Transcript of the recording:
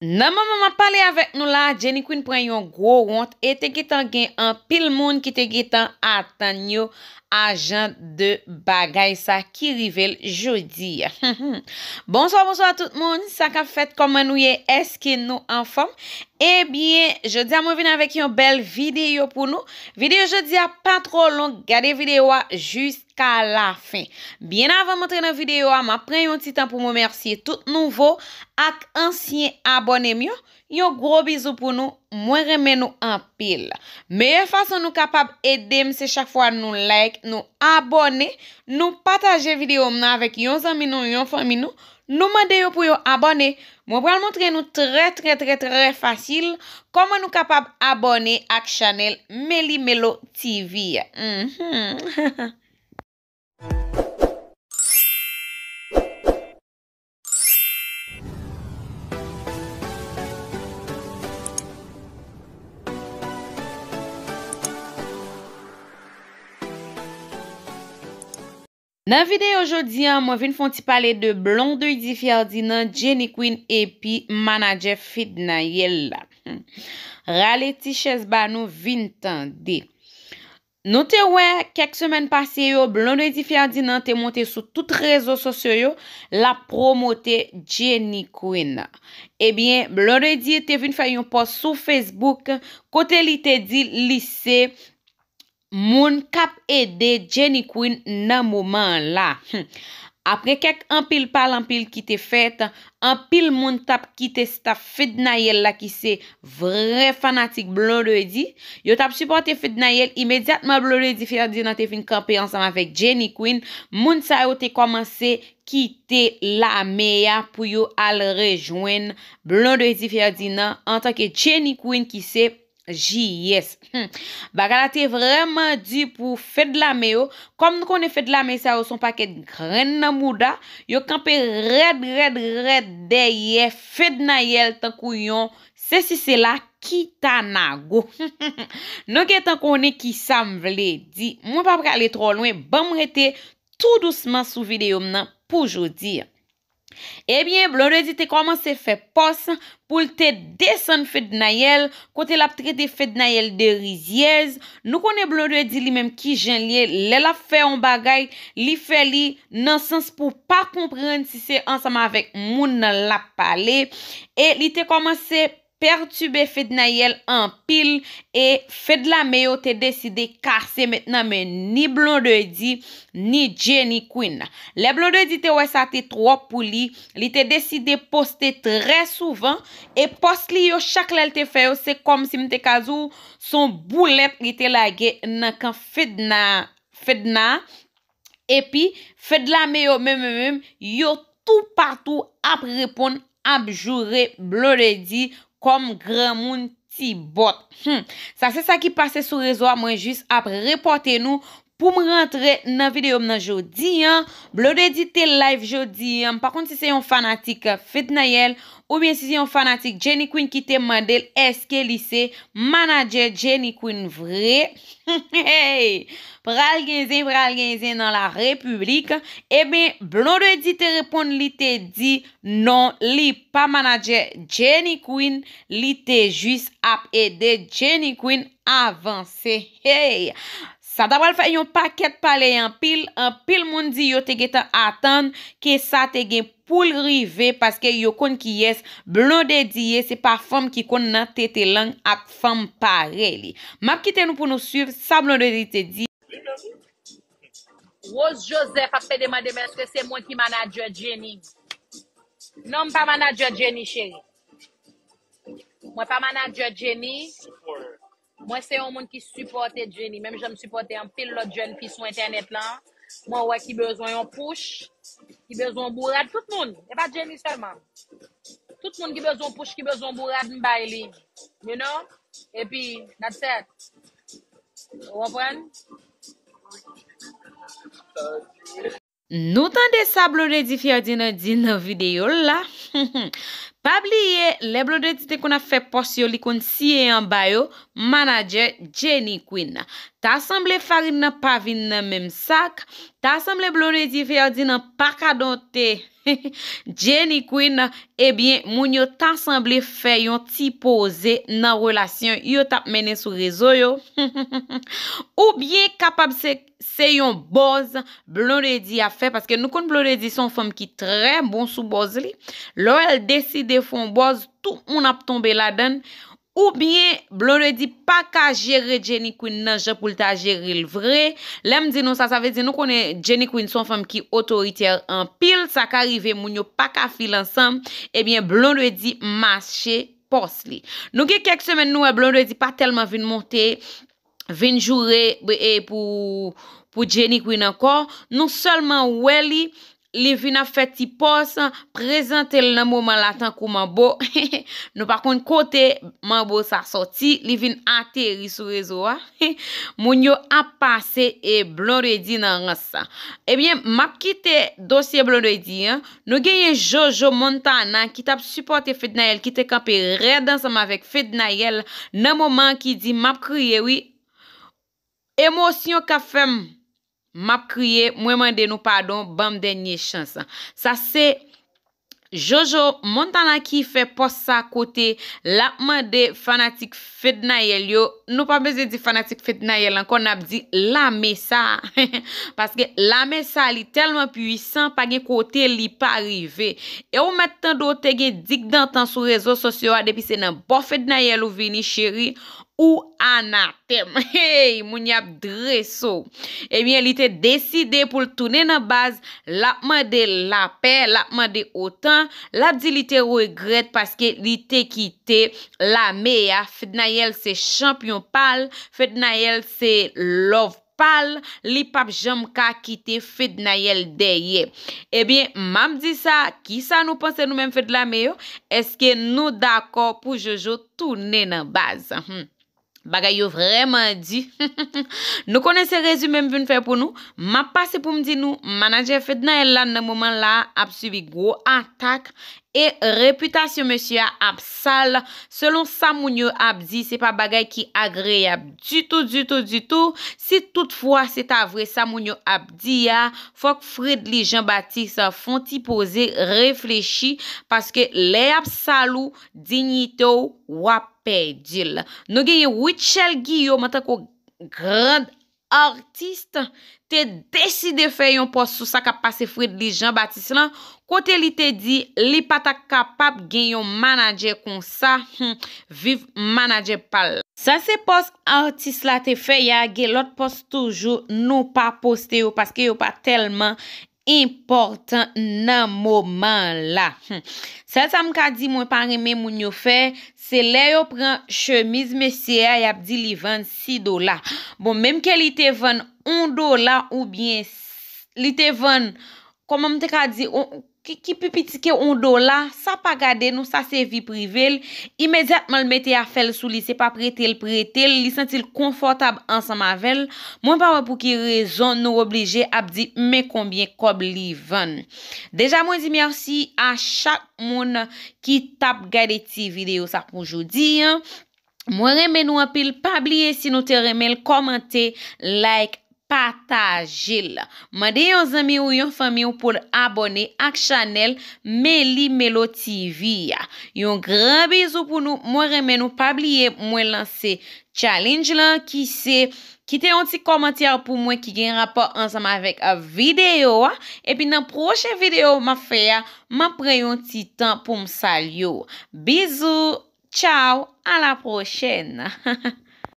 Nan maman m'a parlé avec nous là, Jenny Queen prend yon gros honte et te getan gen un pile monde qui te getan atan yo agent de bagay sa qui rivel jodi. Bonsoir tout le monde, ça qu'a fait comment nous est, est-ce que nous en forme? Eh bien, je dis à moi venir avec une belle vidéo pour nous. Vidéo je dis à pas trop long, gardez vidéo jusqu'à la fin. Bien avant de montrer dans vidéo, m'a pris un petit temps pour me remercier tout nouveau ak ancien abonné mio. Yon gros bisou pour nous, moi remen nous en pile. Meilleure façon nous capable aider c'est chaque fois nous like, nous abonner, nous partager vidéo avec yon ami nous, yon famille nous mande yo pour yo abonner. Moi pral montrer nous très facile comment nous capable abonner à channel Meli Melo TV. Dans la vidéo aujourd'hui, moi vinn font parler de Blonde Di Ferdinand, Jenny Queen et puis manager Fidnayel. Rale ti ches ba nou vinn tande. Nou te wè quelques semaines passées yo, Blonde Di Ferdinand te monté sur toutes réseaux sociaux yo, la promoter Jenny Queen. Eh bien, Blonde Di te vinn fè yon post sur Facebook, côté li te di lycée moun kap aide Jenny Queen nan moment là. Après quelques en pile qui te fait, en pile moun tap kite staff Fidnayel là qui c'est vrai fanatique Blonde Di. Yo tap supporter Fidnayel immédiatement Blonde Di Ferdinand te fin camper ensemble avec Jenny Queen. Moun sa yo te commencé quitter la meya pour yo al rejoindre Blonde Di Ferdinand en tant que Jenny Queen qui c'est JS. Bagala te vraiment dit pour faire de la méo. Comme nous connaissons fait de la méo, ça son paquet de graines nan mouda. Yo campé red derrière Fidnayel tan kouyon. C'est là qui tanago. Nous getan connaît qui ça m'vle di. Moi pas aller trop loin. Bon m'rete tout doucement sous vidéo m'nan pour jodi. Eh bien, Blonde Di te commencé faire poste pour te descendre Fidnayel, côté la traité Fidnayel de riziez. Nous connaît Blonde Di li même qui jen lié, la fait un bagay, li fait li nan sens pour pas comprendre si c'est ensemble avec moun la parler et li te commencé perturber Fidnayel en pile et Fidnayel te décidé casser maintenant mais ni Blonde Di ni Jenny Queen. Les Blonde Di te ouais ça te trop pour li te décidé poster très souvent et post li yo chaque l'elle te fait c'est comme si m'te kazou son boulette li te lage nan kan Fidna et puis Fidnayel même yo tout partout ap répondre ap jouer Blonde Di comme grand moun ti bot. Ça c'est ça qui passe sur réseau moi juste après reporter nous pour me rentrer dans vidéo nan jodi Blonde Di te live jodi par contre si c'est un fanatique Fidnayel ou bien si c'est un fanatique Jenny Queen qui te mandel est-ce que lycée manager Jenny Queen vrai hey pral genzen dans la République eh bien Blonde Di te répond li te dit non li pas manager Jenny Queen li te juste ap aider Jenny Queen avancer hey ça d'abord fait un paquet parler en pile moun di yo te getan attendre que ça te gen pour river parce que yo kon qui est Blonde Di c'est pas femme qui kon nan tete langue ak femme pareil. M'a kite nous pour nous suivre ça Blonde Di te dit. Rose Joseph a fait demander est-ce que c'est moi qui manager Jenny? Non, pas manager Jenny chérie. Moi pas manager Jenny. Moi c'est un monde qui supporte Jenny, même j'aime supporter un pile l'autre jeune fille sur internet là. Moi ouais qui besoin un push, qui besoin bourrade tout le monde, et pas Jenny seulement. Tout le monde qui besoin push, qui besoin bourrade m'baili. You know? Et puis that's it. Vous comprenez? Nous tendez ça Blonde Di Ferdinand di nan vidéo là. Pas oublier les Blonde Di te qu'on a fait post yo li kon siye en bayo manager Jenny Queen. ta semblé farine nan pa vin nan même sac, ta semblé blonde di ferdi nan pa ka donte. Jenny Queen, eh bien, moun yo ta semblé fè yon ti pose nan relasyon yo tap mené sou réseau yo. Ou bien capable c'est yon boz Blondedi a fait parce que nous connaissons Blondedi son femme qui très bon sous boz li. Là elle décide font boz tout moun ap tomber là-dedans. Ou bien Blondedi pas ka gérer Jenny Queen nan jan pou ta gérer le vrai. L'aime dit nous ça veut dire nous connaît Jenny Queen son femme qui autoritaire en pile, ça qu'arrive moun yo pas ka fil ensemble, eh bien Blondedi marché poste li. Nous gen quelques semaines nous Blondedi pas tellement vinn monter, vinn jouer pour Jenny Queen encore, non seulement Welly li vin a fait ti poste présenter le moment là tant que Mambo nous par contre côté Mambo ça sorti li vin atterri sur réseau moun yo a passé et Blondedi nan ransa. Eh bien m'a quitté dossier Blondedi nous gagne Jojo Montana qui t'a supporté Fednael qui t'a campé red ensemble avec Fednael nan moment qui dit m'a crié oui émotion qu'a fait m'a crié, moi mande nous pardon, bam dernière chance. Ça c'est Jojo Montana qui fait post ça côté la mande fanatique Fednael yo. Nous pas besoin de fanatique Fednael encore n'a dit la messa parce que la messa li tellement puissant pas gen côté li pas arrivé. Et ou maintenant d'autres gen dik d'antan sur réseaux sociaux depuis c'est nan bon Fednael ou vini chéri ou anathème. Hey, moun yap dresso. Eh bien, il était décidé pour tourner dans base, la mande la paix, la mande autant, la dit il te regrette parce que il était quitté la meya. Fednael c'est champion pal, Fednael c'est love pal, li pap jam ka quitter Fednael derrière. Eh bien, m'am dit ça, qui ça nous pense nous même fait de la meilleure? Est-ce que nous d'accord pour Jojo tourner dans base? Bagay yo vraiment dit. Nous connaissons résumé m'vin faire pour nous. M'a passé pour me dire nous manager Fednael là dans moment là a subi gros attaque et réputation monsieur a sale selon ça moun yo a dit c'est pas bagay qui agréable du tout si toutefois c'est à vrai ça moun yo a dit ya faut que Fredli Jean-Baptiste font ti poser réfléchir parce que les ap salou dignité ou perdil. Nous gagne Richel Guillaume en tant que grand artiste te décidé faire un poste sur ça qu'a passé Fredli Jean-Baptiste là côté li te dit li pas capable gagner un manager comme ça vive manager pal ça c'est poste artiste là te fait ya l'autre poste toujours nous pas poster parce que yo pas tellement important nan moment là. Ça m'ka dit moi pas aimer moun yo fait, c'est là yo prend chemise monsieur y a dit li vend $6. Bon même que li te vend $1 ou bien li te vend comment m'te ka dit qui plus petit que $1, ça pas garder nous ça c'est vie privée immédiatement le mettre à faire sous lui c'est pas prêter il sentit confortable ensemble avec moi pas pour qui raison nous obligé à dire mais combien cob li vend déjà moi dis merci à chaque monde qui tape garder ti vidéo ça pour aujourd'hui moi remen nous en pile pas oublier si nous te remen commenter like partager. Mande yon zami ou yon famille ou pour abonner à channel Meli Melo TV. Yon grand bisou pour nous. Moi remen nous pas oublier moi lancer challenge là qui c'est quittez un petit commentaire pour moi qui gagne rapport ensemble avec la vidéo et puis dans prochaine vidéo m'a fait m'a prend un petit temps pour me saluer. Bisous, ciao, à la prochaine.